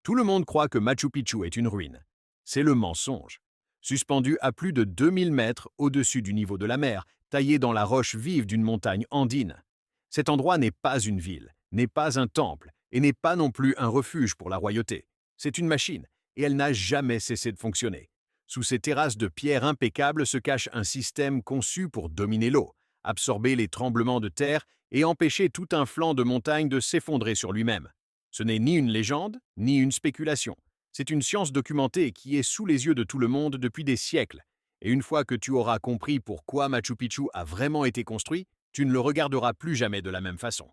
Tout le monde croit que Machu Picchu est une ruine. C'est le mensonge. Suspendu à plus de 2000 mètres au-dessus du niveau de la mer, taillé dans la roche vive d'une montagne andine. Cet endroit n'est pas une ville, n'est pas un temple et n'est pas non plus un refuge pour la royauté. C'est une machine et elle n'a jamais cessé de fonctionner. Sous ces terrasses de pierre impeccables se cache un système conçu pour dominer l'eau, absorber les tremblements de terre et empêcher tout un flanc de montagne de s'effondrer sur lui-même. Ce n'est ni une légende, ni une spéculation. C'est une science documentée qui est sous les yeux de tout le monde depuis des siècles. Et une fois que tu auras compris pourquoi Machu Picchu a vraiment été construit, tu ne le regarderas plus jamais de la même façon.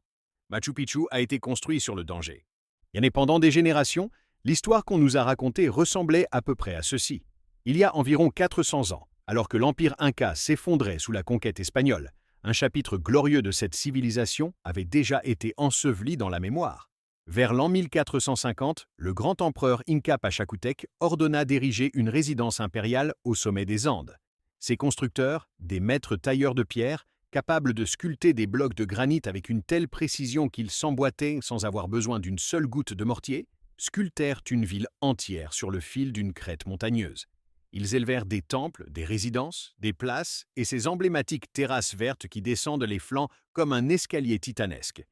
Machu Picchu a été construit sur le danger. Et pendant des générations, l'histoire qu'on nous a racontée ressemblait à peu près à ceci. Il y a environ 400 ans, alors que l'empire Inca s'effondrait sous la conquête espagnole, un chapitre glorieux de cette civilisation avait déjà été enseveli dans la mémoire. Vers l'an 1450, le grand empereur Inca Pachacútec ordonna d'ériger une résidence impériale au sommet des Andes. Ses constructeurs, des maîtres tailleurs de pierre, capables de sculpter des blocs de granit avec une telle précision qu'ils s'emboîtaient sans avoir besoin d'une seule goutte de mortier, sculptèrent une ville entière sur le fil d'une crête montagneuse. Ils élevèrent des temples, des résidences, des places et ces emblématiques terrasses vertes qui descendent les flancs comme un escalier titanesque.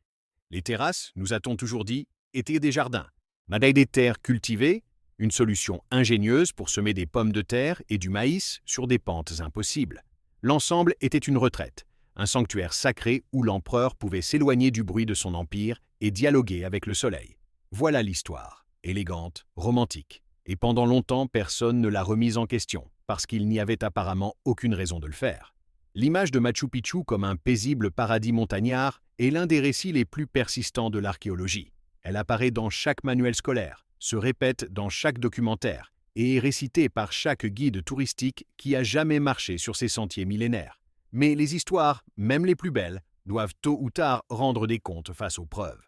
Les terrasses, nous a-t-on toujours dit, étaient des jardins. Avec des terres cultivées, une solution ingénieuse pour semer des pommes de terre et du maïs sur des pentes impossibles. L'ensemble était une retraite, un sanctuaire sacré où l'empereur pouvait s'éloigner du bruit de son empire et dialoguer avec le soleil. Voilà l'histoire, élégante, romantique. Et pendant longtemps, personne ne l'a remise en question, parce qu'il n'y avait apparemment aucune raison de le faire. L'image de Machu Picchu comme un paisible paradis montagnard est l'un des récits les plus persistants de l'archéologie. Elle apparaît dans chaque manuel scolaire, se répète dans chaque documentaire et est récitée par chaque guide touristique qui a jamais marché sur ces sentiers millénaires. Mais les histoires, même les plus belles, doivent tôt ou tard rendre des comptes face aux preuves.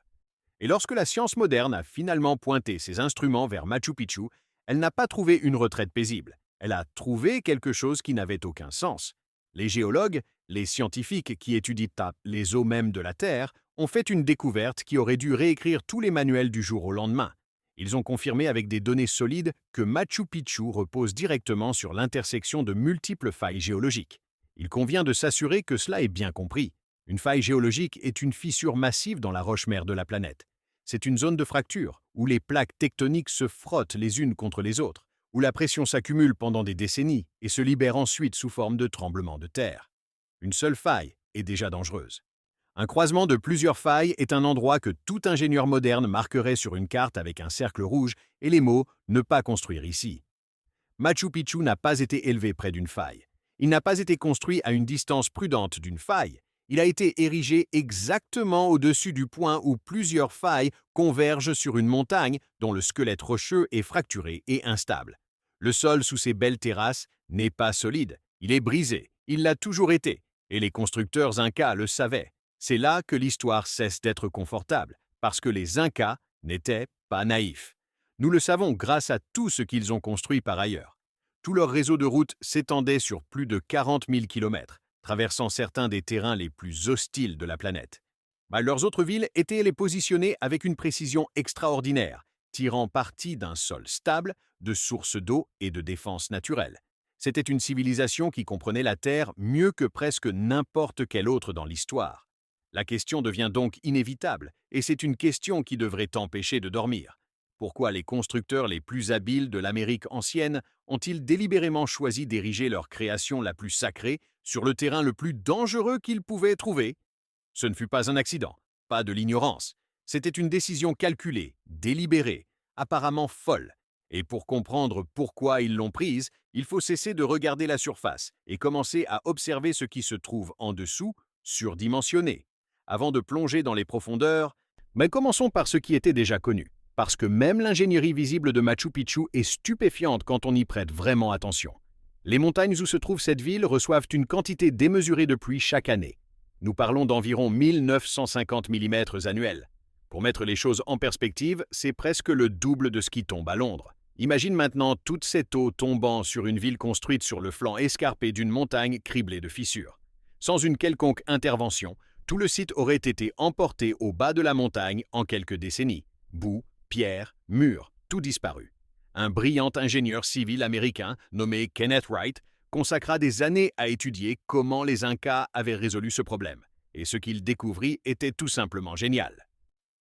Et lorsque la science moderne a finalement pointé ses instruments vers Machu Picchu, elle n'a pas trouvé une retraite paisible. Elle a trouvé quelque chose qui n'avait aucun sens. Les géologues, les scientifiques qui étudient les eaux mêmes de la Terre, ont fait une découverte qui aurait dû réécrire tous les manuels du jour au lendemain. Ils ont confirmé avec des données solides que Machu Picchu repose directement sur l'intersection de multiples failles géologiques. Il convient de s'assurer que cela est bien compris. Une faille géologique est une fissure massive dans la roche-mère de la planète. C'est une zone de fracture, où les plaques tectoniques se frottent les unes contre les autres, où la pression s'accumule pendant des décennies et se libère ensuite sous forme de tremblements de terre. Une seule faille est déjà dangereuse. Un croisement de plusieurs failles est un endroit que tout ingénieur moderne marquerait sur une carte avec un cercle rouge et les mots « ne pas construire ici ». Machu Picchu n'a pas été élevé près d'une faille. Il n'a pas été construit à une distance prudente d'une faille. Il a été érigé exactement au-dessus du point où plusieurs failles convergent sur une montagne dont le squelette rocheux est fracturé et instable. Le sol sous ces belles terrasses n'est pas solide, il est brisé, il l'a toujours été, et les constructeurs Incas le savaient. C'est là que l'histoire cesse d'être confortable, parce que les Incas n'étaient pas naïfs. Nous le savons grâce à tout ce qu'ils ont construit par ailleurs. Tout leur réseau de routes s'étendait sur plus de 40 000 kilomètres, traversant certains des terrains les plus hostiles de la planète. Leurs autres villes étaient les positionnées avec une précision extraordinaire, tirant parti d'un sol stable, de sources d'eau et de défense naturelle. C'était une civilisation qui comprenait la Terre mieux que presque n'importe quelle autre dans l'histoire. La question devient donc inévitable, et c'est une question qui devrait t'empêcher de dormir. Pourquoi les constructeurs les plus habiles de l'Amérique ancienne ont-ils délibérément choisi d'ériger leur création la plus sacrée sur le terrain le plus dangereux qu'ils pouvaient trouver? Ce ne fut pas un accident, pas de l'ignorance. C'était une décision calculée, délibérée, apparemment folle. Et pour comprendre pourquoi ils l'ont prise, il faut cesser de regarder la surface et commencer à observer ce qui se trouve en dessous, surdimensionné. Avant de plonger dans les profondeurs, mais commençons par ce qui était déjà connu, parce que même l'ingénierie visible de Machu Picchu est stupéfiante quand on y prête vraiment attention. Les montagnes où se trouve cette ville reçoivent une quantité démesurée de pluie chaque année. Nous parlons d'environ 1950 mm annuels. Pour mettre les choses en perspective, c'est presque le double de ce qui tombe à Londres. Imagine maintenant toute cette eau tombant sur une ville construite sur le flanc escarpé d'une montagne criblée de fissures. Sans une quelconque intervention, tout le site aurait été emporté au bas de la montagne en quelques décennies. Boue, pierres, murs, tout disparu. Un brillant ingénieur civil américain nommé Kenneth Wright consacra des années à étudier comment les Incas avaient résolu ce problème. Et ce qu'il découvrit était tout simplement génial.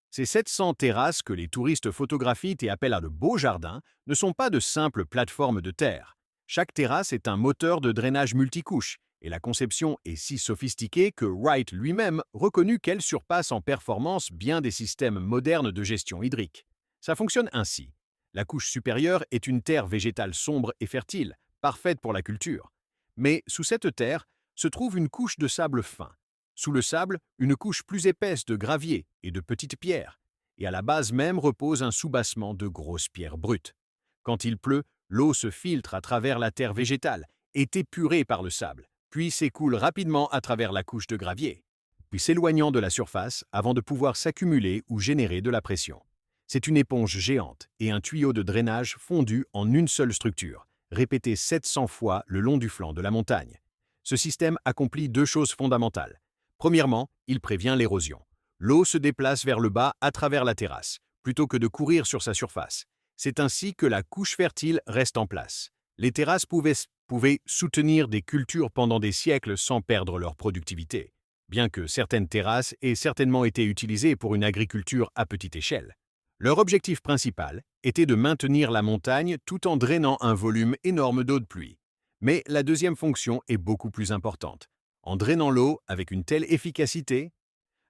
Ces 700 terrasses que les touristes photographient et appellent à de beaux jardins ne sont pas de simples plateformes de terre. Chaque terrasse est un moteur de drainage multicouche, et la conception est si sophistiquée que Wright lui-même reconnut qu'elle surpasse en performance bien des systèmes modernes de gestion hydrique. Ça fonctionne ainsi. La couche supérieure est une terre végétale sombre et fertile, parfaite pour la culture. Mais sous cette terre se trouve une couche de sable fin. Sous le sable, une couche plus épaisse de gravier et de petites pierres. Et à la base même repose un soubassement de grosses pierres brutes. Quand il pleut, l'eau se filtre à travers la terre végétale, est épurée par le sable, puis s'écoule rapidement à travers la couche de gravier, puis s'éloignant de la surface avant de pouvoir s'accumuler ou générer de la pression. C'est une éponge géante et un tuyau de drainage fondu en une seule structure, répété 700 fois le long du flanc de la montagne. Ce système accomplit deux choses fondamentales. Premièrement, il prévient l'érosion. L'eau se déplace vers le bas à travers la terrasse, plutôt que de courir sur sa surface. C'est ainsi que la couche fertile reste en place. Les terrasses pouvaient soutenir des cultures pendant des siècles sans perdre leur productivité, bien que certaines terrasses aient certainement été utilisées pour une agriculture à petite échelle. Leur objectif principal était de maintenir la montagne tout en drainant un volume énorme d'eau de pluie. Mais la deuxième fonction est beaucoup plus importante. En drainant l'eau avec une telle efficacité,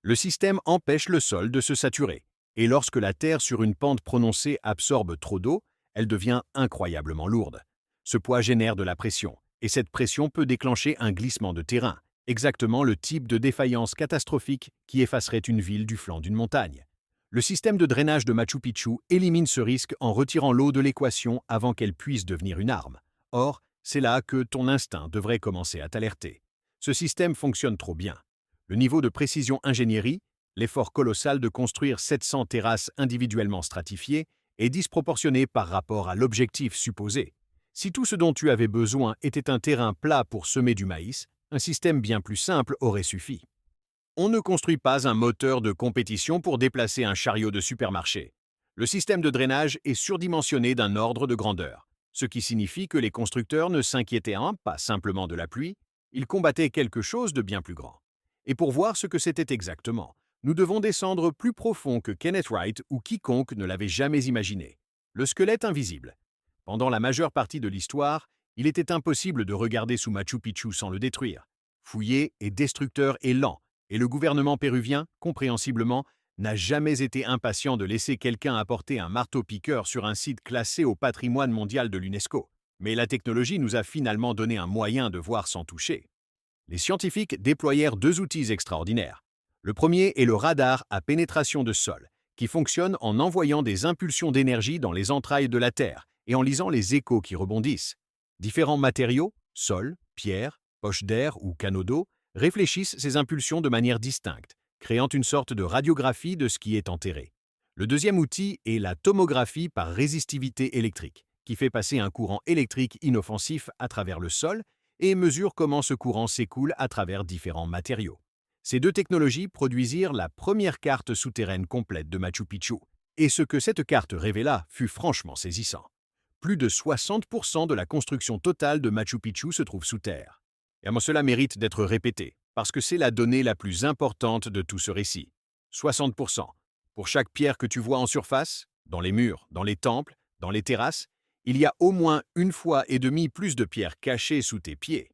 le système empêche le sol de se saturer. Et lorsque la terre sur une pente prononcée absorbe trop d'eau, elle devient incroyablement lourde. Ce poids génère de la pression, et cette pression peut déclencher un glissement de terrain, exactement le type de défaillance catastrophique qui effacerait une ville du flanc d'une montagne. Le système de drainage de Machu Picchu élimine ce risque en retirant l'eau de l'équation avant qu'elle puisse devenir une arme. Or, c'est là que ton instinct devrait commencer à t'alerter. Ce système fonctionne trop bien. Le niveau de précision ingénierie, l'effort colossal de construire 700 terrasses individuellement stratifiées, est disproportionné par rapport à l'objectif supposé. Si tout ce dont tu avais besoin était un terrain plat pour semer du maïs, un système bien plus simple aurait suffi. On ne construit pas un moteur de compétition pour déplacer un chariot de supermarché. Le système de drainage est surdimensionné d'un ordre de grandeur, ce qui signifie que les constructeurs ne s'inquiétaient pas simplement de la pluie, ils combattaient quelque chose de bien plus grand. Et pour voir ce que c'était exactement, nous devons descendre plus profond que Kenneth Wright ou quiconque ne l'avait jamais imaginé. Le squelette invisible. Pendant la majeure partie de l'histoire, il était impossible de regarder sous Machu Picchu sans le détruire. Fouillé et destructeur et lent, et le gouvernement péruvien, compréhensiblement, n'a jamais été impatient de laisser quelqu'un apporter un marteau-piqueur sur un site classé au patrimoine mondial de l'UNESCO. Mais la technologie nous a finalement donné un moyen de voir sans toucher. Les scientifiques déployèrent deux outils extraordinaires. Le premier est le radar à pénétration de sol, qui fonctionne en envoyant des impulsions d'énergie dans les entrailles de la Terre et en lisant les échos qui rebondissent. Différents matériaux, sol, pierre, poches d'air ou canaux d'eau, réfléchissent ces impulsions de manière distincte, créant une sorte de radiographie de ce qui est enterré. Le deuxième outil est la tomographie par résistivité électrique, qui fait passer un courant électrique inoffensif à travers le sol et mesure comment ce courant s'écoule à travers différents matériaux. Ces deux technologies produisirent la première carte souterraine complète de Machu Picchu, et ce que cette carte révéla fut franchement saisissant. Plus de 60% de la construction totale de Machu Picchu se trouve sous terre. Et cela mérite d'être répété, parce que c'est la donnée la plus importante de tout ce récit. 60%. Pour chaque pierre que tu vois en surface, dans les murs, dans les temples, dans les terrasses, il y a au moins une fois et demie plus de pierres cachées sous tes pieds.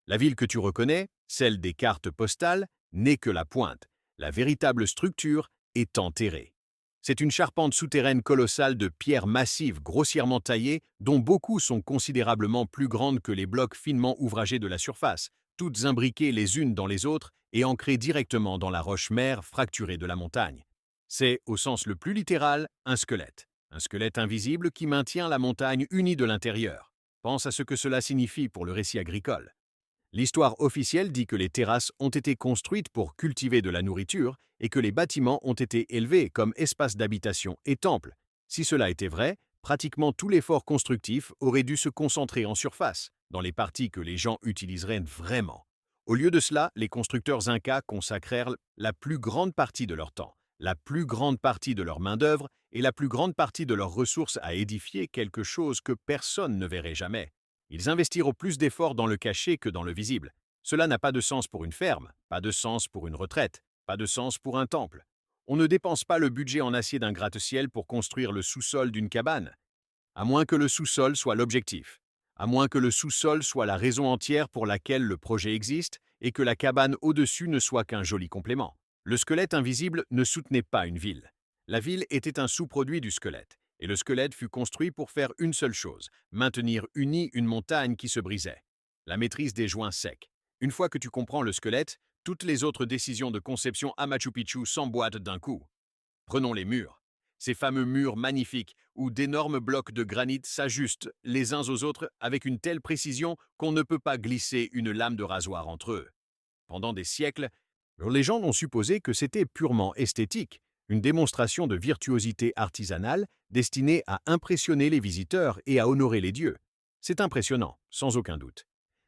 La ville que tu reconnais, celle des cartes postales, n'est que la pointe. La véritable structure est enterrée. C'est une charpente souterraine colossale de pierres massives grossièrement taillées, dont beaucoup sont considérablement plus grandes que les blocs finement ouvragés de la surface, toutes imbriquées les unes dans les autres et ancrées directement dans la roche-mère fracturée de la montagne. C'est, au sens le plus littéral, un squelette invisible qui maintient la montagne unie de l'intérieur. Pense à ce que cela signifie pour le récit agricole. L'histoire officielle dit que les terrasses ont été construites pour cultiver de la nourriture et que les bâtiments ont été élevés comme espaces d'habitation et temples. Si cela était vrai, pratiquement tout l'effort constructif aurait dû se concentrer en surface, dans les parties que les gens utiliseraient vraiment. Au lieu de cela, les constructeurs incas consacrèrent la plus grande partie de leur temps la plus grande partie de leur main-d'œuvre et la plus grande partie de leurs ressources à édifier quelque chose que personne ne verrait jamais. Ils investiront plus d'efforts dans le caché que dans le visible. Cela n'a pas de sens pour une ferme, pas de sens pour une retraite, pas de sens pour un temple. On ne dépense pas le budget en acier d'un gratte-ciel pour construire le sous-sol d'une cabane, à moins que le sous-sol soit l'objectif, à moins que le sous-sol soit la raison entière pour laquelle le projet existe et que la cabane au-dessus ne soit qu'un joli complément. Le squelette invisible ne soutenait pas une ville. La ville était un sous-produit du squelette, et le squelette fut construit pour faire une seule chose, maintenir unie une montagne qui se brisait. La maîtrise des joints secs. Une fois que tu comprends le squelette, toutes les autres décisions de conception à Machu Picchu s'emboîtent d'un coup. Prenons les murs. Ces fameux murs magnifiques où d'énormes blocs de granit s'ajustent les uns aux autres avec une telle précision qu'on ne peut pas glisser une lame de rasoir entre eux. Pendant des siècles, les gens ont supposé que c'était purement esthétique, une démonstration de virtuosité artisanale destinée à impressionner les visiteurs et à honorer les dieux. C'est impressionnant, sans aucun doute.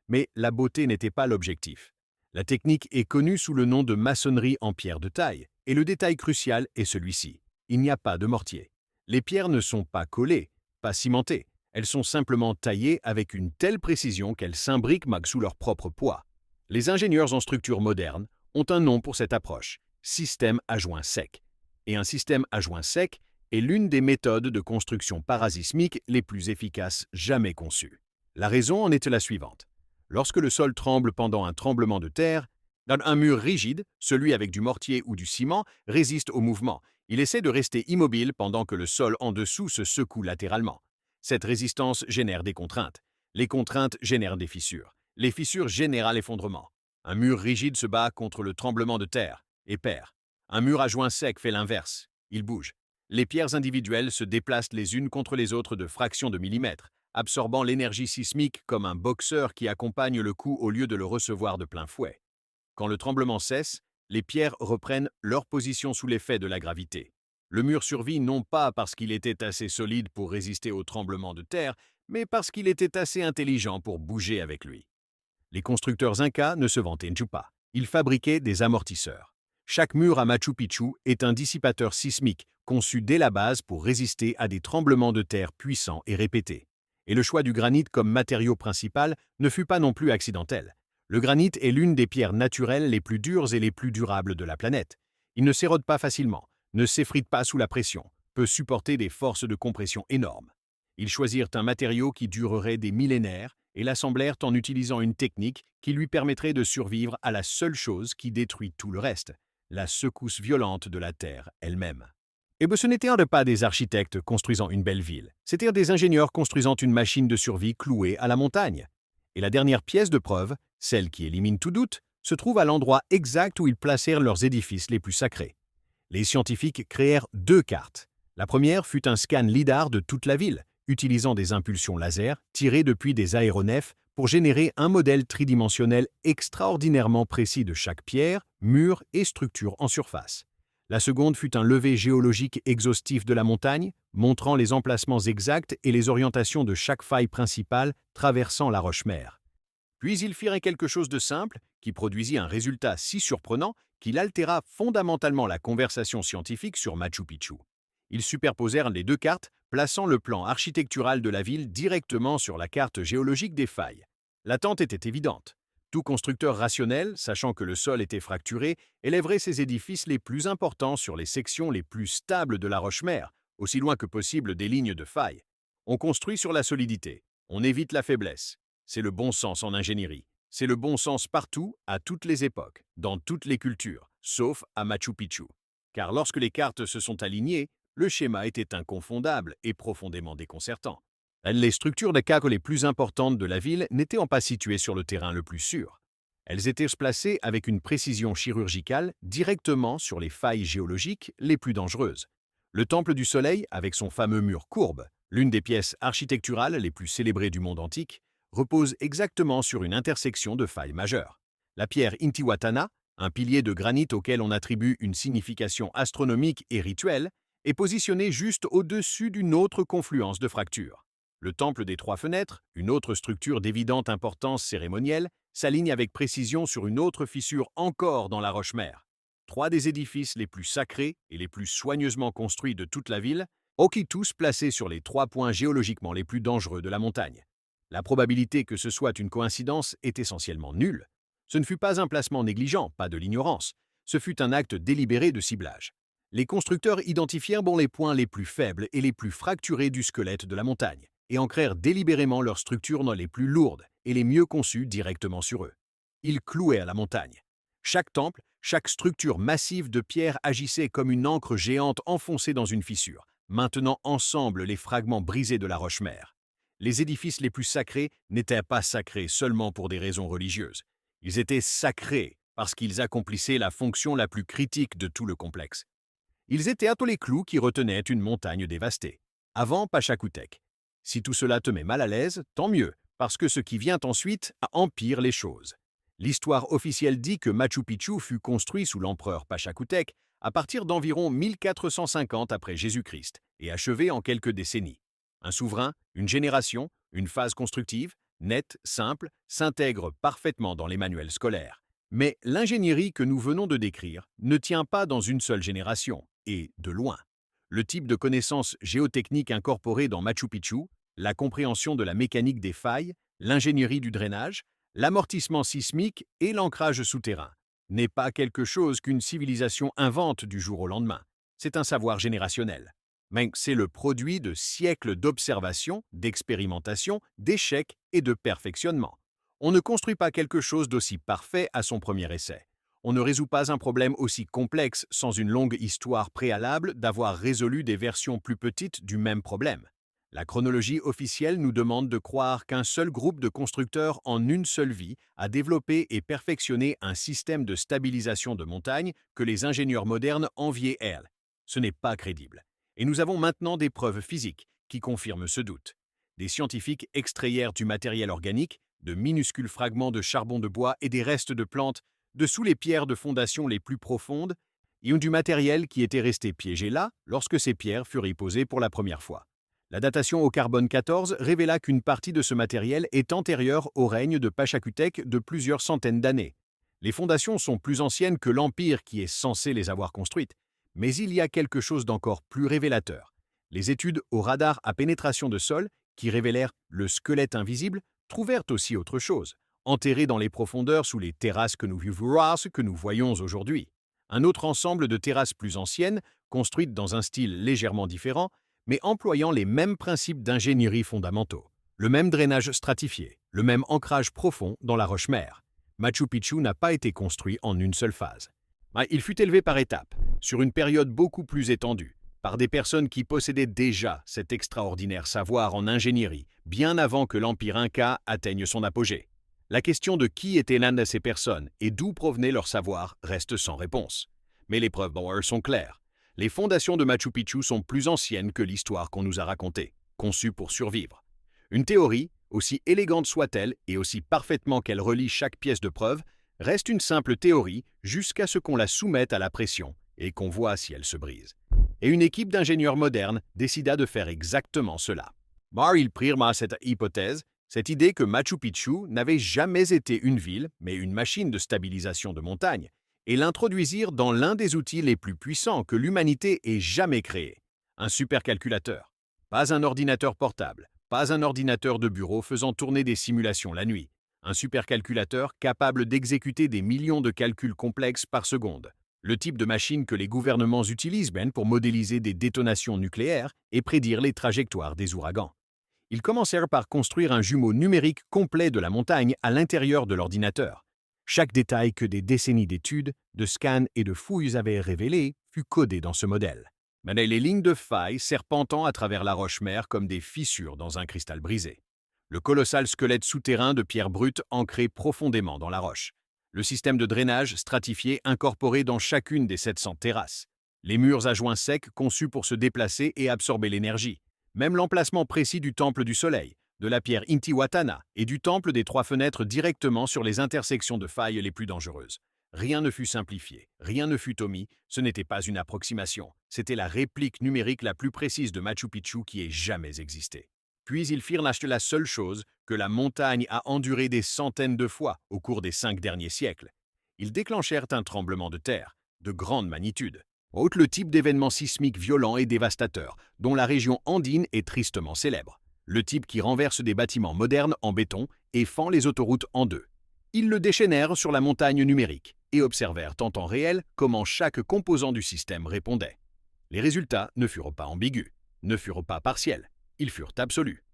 Mais la beauté n'était pas l'objectif. La technique est connue sous le nom de maçonnerie en pierre de taille, et le détail crucial est celui-ci. Il n'y a pas de mortier. Les pierres ne sont pas collées, pas cimentées. Elles sont simplement taillées avec une telle précision qu'elles s'imbriquent sous leur propre poids. Les ingénieurs en structure moderne ont un nom pour cette approche, système à joint sec. Et un système à joint sec est l'une des méthodes de construction parasismique les plus efficaces jamais conçues. La raison en est la suivante. Lorsque le sol tremble pendant un tremblement de terre, un mur rigide, celui avec du mortier ou du ciment, résiste au mouvement. Il essaie de rester immobile pendant que le sol en dessous se secoue latéralement. Cette résistance génère des contraintes. Les contraintes génèrent des fissures. Les fissures génèrent l'effondrement. Un mur rigide se bat contre le tremblement de terre et perd. Un mur à joint sec fait l'inverse. Il bouge. Les pierres individuelles se déplacent les unes contre les autres de fractions de millimètres, absorbant l'énergie sismique comme un boxeur qui accompagne le coup au lieu de le recevoir de plein fouet. Quand le tremblement cesse, les pierres reprennent leur position sous l'effet de la gravité. Le mur survit non pas parce qu'il était assez solide pour résister au tremblement de terre, mais parce qu'il était assez intelligent pour bouger avec lui. Les constructeurs incas ne se vantaient pas. Ils fabriquaient des amortisseurs. Chaque mur à Machu Picchu est un dissipateur sismique conçu dès la base pour résister à des tremblements de terre puissants et répétés. Et le choix du granit comme matériau principal ne fut pas non plus accidentel. Le granit est l'une des pierres naturelles les plus dures et les plus durables de la planète. Il ne s'érode pas facilement, ne s'effrite pas sous la pression, peut supporter des forces de compression énormes. Ils choisirent un matériau qui durerait des millénaires et l'assemblèrent en utilisant une technique qui lui permettrait de survivre à la seule chose qui détruit tout le reste, la secousse violente de la Terre elle-même. Et ce n'était pas des architectes construisant une belle ville, c'étaient des ingénieurs construisant une machine de survie clouée à la montagne. Et la dernière pièce de preuve, celle qui élimine tout doute, se trouve à l'endroit exact où ils placèrent leurs édifices les plus sacrés. Les scientifiques créèrent 2 cartes. La première fut un scan LIDAR de toute la ville, utilisant des impulsions laser tirées depuis des aéronefs pour générer un modèle tridimensionnel extraordinairement précis de chaque pierre, mur et structure en surface. La seconde fut un levé géologique exhaustif de la montagne, montrant les emplacements exacts et les orientations de chaque faille principale traversant la roche-mère. Puis ils firent quelque chose de simple, qui produisit un résultat si surprenant qu'il altéra fondamentalement la conversation scientifique sur Machu Picchu. Ils superposèrent les 2 cartes, plaçant le plan architectural de la ville directement sur la carte géologique des failles. L'attente était évidente. Tout constructeur rationnel, sachant que le sol était fracturé, élèverait ses édifices les plus importants sur les sections les plus stables de la roche-mère, aussi loin que possible des lignes de faille. On construit sur la solidité, on évite la faiblesse. C'est le bon sens en ingénierie. C'est le bon sens partout, à toutes les époques, dans toutes les cultures, sauf à Machu Picchu. Car lorsque les cartes se sont alignées, le schéma était inconfondable et profondément déconcertant. Les structures de caco les plus importantes de la ville n'étaient pas situées sur le terrain le plus sûr. Elles étaient placées avec une précision chirurgicale directement sur les failles géologiques les plus dangereuses. Le Temple du Soleil, avec son fameux mur courbe, l'une des pièces architecturales les plus célébrées du monde antique, repose exactement sur une intersection de failles majeures. La pierre Intihuatana, un pilier de granit auquel on attribue une signification astronomique et rituelle, est positionnée juste au-dessus d'une autre confluence de fractures. Le temple des 3 fenêtres, une autre structure d'évidente importance cérémonielle, s'aligne avec précision sur une autre fissure encore dans la roche-mère. 3 des édifices les plus sacrés et les plus soigneusement construits de toute la ville, tous placés sur les 3 points géologiquement les plus dangereux de la montagne. La probabilité que ce soit une coïncidence est essentiellement nulle. Ce ne fut pas un placement négligent, pas de l'ignorance. Ce fut un acte délibéré de ciblage. Les constructeurs identifièrent les points les plus faibles et les plus fracturés du squelette de la montagne et ancrèrent délibérément leurs structures dans les plus lourdes et les mieux conçues directement sur eux. Ils clouèrent la montagne. Chaque temple, chaque structure massive de pierre agissait comme une ancre géante enfoncée dans une fissure, maintenant ensemble les fragments brisés de la roche-mère. Les édifices les plus sacrés n'étaient pas sacrés seulement pour des raisons religieuses. Ils étaient sacrés parce qu'ils accomplissaient la fonction la plus critique de tout le complexe. Ils étaient à tous les clous qui retenaient une montagne dévastée. Avant Pachacútec. Si tout cela te met mal à l'aise, tant mieux, parce que ce qui vient ensuite empire les choses. L'histoire officielle dit que Machu Picchu fut construit sous l'empereur Pachacútec à partir d'environ 1450 après Jésus-Christ et achevé en quelques décennies. Un souverain, une génération, une phase constructive, nette, simple, s'intègre parfaitement dans les manuels scolaires. Mais l'ingénierie que nous venons de décrire ne tient pas dans une seule génération, et de loin. Le type de connaissances géotechniques incorporées dans Machu Picchu, la compréhension de la mécanique des failles, l'ingénierie du drainage, l'amortissement sismique et l'ancrage souterrain, n'est pas quelque chose qu'une civilisation invente du jour au lendemain. C'est un savoir générationnel. Mais c'est le produit de siècles d'observation, d'expérimentation, d'échecs et de perfectionnement. On ne construit pas quelque chose d'aussi parfait à son premier essai. On ne résout pas un problème aussi complexe sans une longue histoire préalable d'avoir résolu des versions plus petites du même problème. La chronologie officielle nous demande de croire qu'un seul groupe de constructeurs en une seule vie a développé et perfectionné un système de stabilisation de montagne que les ingénieurs modernes enviaient elles. Ce n'est pas crédible. Et nous avons maintenant des preuves physiques qui confirment ce doute. Des scientifiques extrayèrent du matériel organique, de minuscules fragments de charbon de bois et des restes de plantes dessous les pierres de fondation les plus profondes, et du matériel qui était resté piégé là lorsque ces pierres furent y posées pour la première fois. La datation au carbone 14 révéla qu'une partie de ce matériel est antérieure au règne de Pachacútec de plusieurs centaines d'années. Les fondations sont plus anciennes que l'empire qui est censé les avoir construites, mais il y a quelque chose d'encore plus révélateur. Les études au radar à pénétration de sol, qui révélèrent le squelette invisible, trouvèrent aussi autre chose, enterré dans les profondeurs sous les terrasses que nous voyons aujourd'hui. Un autre ensemble de terrasses plus anciennes, construites dans un style légèrement différent, mais employant les mêmes principes d'ingénierie fondamentaux. Le même drainage stratifié, le même ancrage profond dans la roche-mère. Machu Picchu n'a pas été construit en une seule phase. Il fut élevé par étapes, sur une période beaucoup plus étendue, par des personnes qui possédaient déjà cet extraordinaire savoir en ingénierie, bien avant que l'Empire Inca atteigne son apogée. La question de qui était l'une de ces personnes et d'où provenait leur savoir reste sans réponse. Mais les preuves sont claires. Les fondations de Machu Picchu sont plus anciennes que l'histoire qu'on nous a racontée, conçues pour survivre. Une théorie, aussi élégante soit-elle et aussi parfaitement qu'elle relie chaque pièce de preuve, reste une simple théorie jusqu'à ce qu'on la soumette à la pression et qu'on voit si elle se brise. Et une équipe d'ingénieurs modernes décida de faire exactement cela. Ils prirent cette hypothèse, cette idée que Machu Picchu n'avait jamais été une ville, mais une machine de stabilisation de montagne, et l'introduisirent dans l'un des outils les plus puissants que l'humanité ait jamais créé, un supercalculateur. Pas un ordinateur portable, pas un ordinateur de bureau faisant tourner des simulations la nuit, un supercalculateur capable d'exécuter des millions de calculs complexes par seconde. Le type de machine que les gouvernements utilisent pour modéliser des détonations nucléaires et prédire les trajectoires des ouragans. Ils commencèrent par construire un jumeau numérique complet de la montagne à l'intérieur de l'ordinateur. Chaque détail que des décennies d'études, de scans et de fouilles avaient révélé fut codé dans ce modèle. Mais les lignes de failles serpentant à travers la roche-mère comme des fissures dans un cristal brisé. Le colossal squelette souterrain de pierre brute ancré profondément dans la roche. Le système de drainage stratifié incorporé dans chacune des 700 terrasses. Les murs à joints secs conçus pour se déplacer et absorber l'énergie. Même l'emplacement précis du temple du soleil, de la pierre Intihuatana et du temple des 3 fenêtres directement sur les intersections de failles les plus dangereuses. Rien ne fut simplifié, rien ne fut omis, ce n'était pas une approximation, c'était la réplique numérique la plus précise de Machu Picchu qui ait jamais existé. Puis ils firent la seule chose que la montagne a enduré des centaines de fois au cours des 5 derniers siècles. Ils déclenchèrent un tremblement de terre, de grande magnitude. Autre le type d'événement sismique violent et dévastateur, dont la région andine est tristement célèbre. Le type qui renverse des bâtiments modernes en béton et fend les autoroutes en deux. Ils le déchaînèrent sur la montagne numérique et observèrent en temps réel comment chaque composant du système répondait. Les résultats ne furent pas ambigus, ne furent pas partiels, ils furent absolus.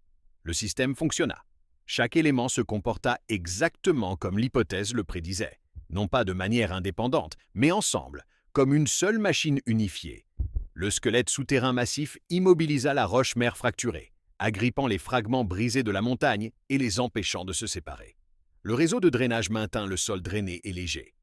Le système fonctionna. Chaque élément se comporta exactement comme l'hypothèse le prédisait, non pas de manière indépendante, mais ensemble, comme une seule machine unifiée. Le squelette souterrain massif immobilisa la roche-mère fracturée, agrippant les fragments brisés de la montagne et les empêchant de se séparer. Le réseau de drainage maintint le sol drainé et léger,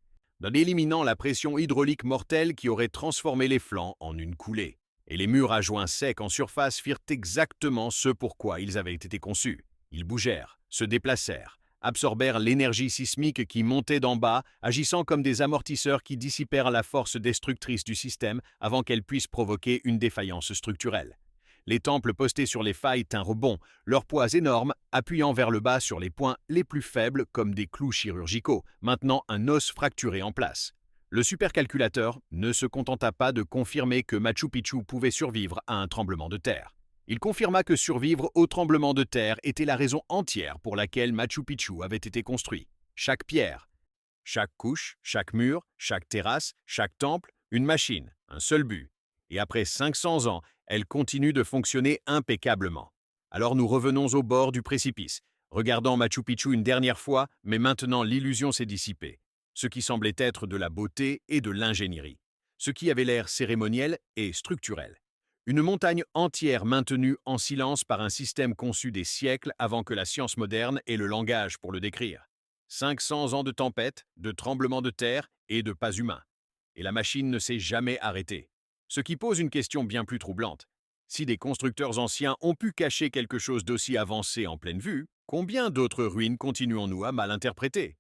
en éliminant la pression hydraulique mortelle qui aurait transformé les flancs en une coulée. Et les murs à joints secs en surface firent exactement ce pourquoi ils avaient été conçus. Ils bougèrent, se déplacèrent, absorbèrent l'énergie sismique qui montait d'en bas, agissant comme des amortisseurs qui dissipèrent la force destructrice du système avant qu'elle puisse provoquer une défaillance structurelle. Les temples postés sur les failles tinrent bon, leurs poids énormes appuyant vers le bas sur les points les plus faibles comme des clous chirurgicaux, maintenant un os fracturé en place. Le supercalculateur ne se contenta pas de confirmer que Machu Picchu pouvait survivre à un tremblement de terre. Il confirma que survivre au tremblement de terre était la raison entière pour laquelle Machu Picchu avait été construit. Chaque pierre, chaque couche, chaque mur, chaque terrasse, chaque temple, une machine, un seul but. Et après 500 ans, elle continue de fonctionner impeccablement. Alors nous revenons au bord du précipice, regardant Machu Picchu une dernière fois, mais maintenant l'illusion s'est dissipée. Ce qui semblait être de la beauté et de l'ingénierie. Ce qui avait l'air cérémoniel et structurel. Une montagne entière maintenue en silence par un système conçu des siècles avant que la science moderne ait le langage pour le décrire. 500 ans de tempêtes, de tremblements de terre et de pas humains. Et la machine ne s'est jamais arrêtée. Ce qui pose une question bien plus troublante. Si des constructeurs anciens ont pu cacher quelque chose d'aussi avancé en pleine vue, combien d'autres ruines continuons-nous à mal interpréter ?